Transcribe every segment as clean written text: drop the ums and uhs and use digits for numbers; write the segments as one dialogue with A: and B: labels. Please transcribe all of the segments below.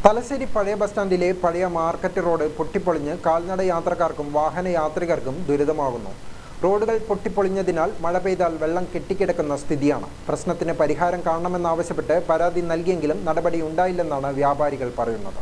A: തലശ്ശേരി പഴയ ബസ് സ്റ്റാൻഡിലെ പഴയ market road പൊട്ടിപ്പൊളിഞ്ഞ് കാൽനട യാത്രക്കാർക്കും വാഹന യാത്രികർക്കും ദുരിതമാകുന്നു. റോഡുകൾ പൊട്ടിപ്പൊളിഞ്ഞതിനാൽ മഴ പെയ്താൽ വെള്ളം കെട്ടിക്കിടക്കുന്ന സ്ഥിതിയാണ്. പ്രശ്നത്തിന് പരിഹാരം കാണണമെന്നാവശ്യപ്പെട്ട് പരാതി നൽകിയെങ്കിലും നടപടി ഉണ്ടായില്ലെന്നാണ് വ്യാപാരികൾ പറയുന്നത്.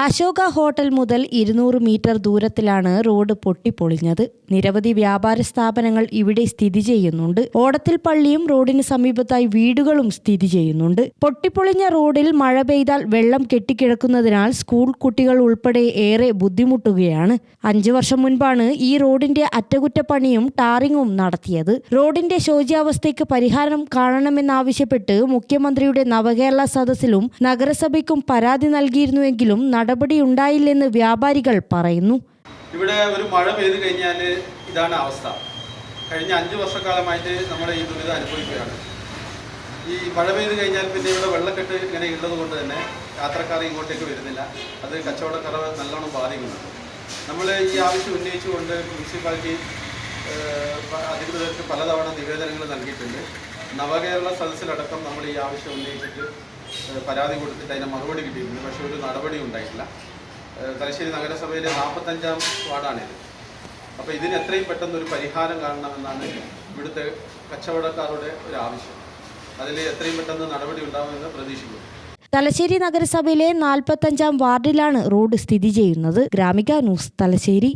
B: അശോക ഹോട്ടൽ മുതൽ 200 മീറ്റർ ദൂരത്തിലാണ് റോഡ് പൊട്ടിപ്പൊളിഞ്ഞത്. നിരവധി വ്യാപാര സ്ഥാപനങ്ങൾ ഇവിടെ സ്ഥിതി ചെയ്യുന്നുണ്ട്. ഓടത്തിൽ പള്ളിയും റോഡിന് സമീപത്തായി വീടുകളും സ്ഥിതി ചെയ്യുന്നുണ്ട്. പൊട്ടിപ്പൊളിഞ്ഞ റോഡിൽ മഴ പെയ്താൽ വെള്ളം കെട്ടിക്കിടക്കുന്നതിനാൽ സ്കൂൾ കുട്ടികൾ ഉൾപ്പെടെ ഏറെ ബുദ്ധിമുട്ടുകയാണ്. 5 വർഷം മുൻപാണ് ഈ റോഡിന്റെ അറ്റകുറ്റപ്പണിയും ടാറിങ്ങും നടത്തിയത്. റോഡിന്റെ ശോച്യാവസ്ഥയ്ക്ക് പരിഹാരം കാണണമെന്നാവശ്യപ്പെട്ട് മുഖ്യമന്ത്രിയുടെ നവകേരള സദസ്സിലും നഗരസഭയ്ക്കും പരാതി നൽകിയിരുന്നുവെങ്കിലും നടപടി ഉണ്ടായില്ലെന്ന് വ്യാപാരികൾ പറയുന്നു.
C: ഇവിടെ ഒരു മഴ പെയ്ത് കഴിഞ്ഞാൽ ഇതാണ് അവസ്ഥ. കഴിഞ്ഞ 5 വർഷക്കാലമായിട്ട് നമ്മൾ ഈ ദുരിതം അനുഭവിക്കുകയാണ്. ഈ മഴ പെയ്ത് കഴിഞ്ഞാൽ പിന്നെ ഇവിടെ വെള്ളക്കെട്ട് ഇങ്ങനെ ഉള്ളത് കൊണ്ട് തന്നെ യാത്രക്കാർ ഇങ്ങോട്ടേക്ക് വരുന്നില്ല. അത് കച്ചവടക്കാരെ നല്ലോണം ബാധിക്കുന്നുണ്ട്. നമ്മൾ ഈ ആവശ്യം ഉന്നയിച്ചുകൊണ്ട് മുനിസിപ്പാലിറ്റി അധികൃതർക്ക് പലതവണ നിവേദനങ്ങൾ നൽകിയിട്ടുണ്ട്. നവകേരള സദസ്സിലടക്കം നമ്മൾ ഈ ആവശ്യം ഉന്നയിച്ചിട്ട് പരാതി കൊടുത്തിട്ട് അതിന് മറുപടി കിട്ടിയിട്ടുണ്ട്. പക്ഷേ ഒരു നടപടി ഉണ്ടായിട്ടില്ല. തലശ്ശേരി നഗരസഭയിലെ 45-ാം വാർഡാണിത്. അപ്പോൾ ഇതിന് എത്രയും പെട്ടെന്ന് ഒരു പരിഹാരം കാണണമെന്നാണ് ഇവിടുത്തെ കച്ചവടക്കാരുടെ ഒരു ആവശ്യം. അതിൽ എത്രയും പെട്ടെന്ന് നടപടി ഉണ്ടാകുമെന്ന് പ്രതീക്ഷിക്കുന്നു.
B: തലശ്ശേരി നഗരസഭയിലെ 45-ാം വാർഡിലാണ് റോഡ് സ്ഥിതി ചെയ്യുന്നത്. ഗ്രാമിക ന്യൂസ്, തലശ്ശേരി.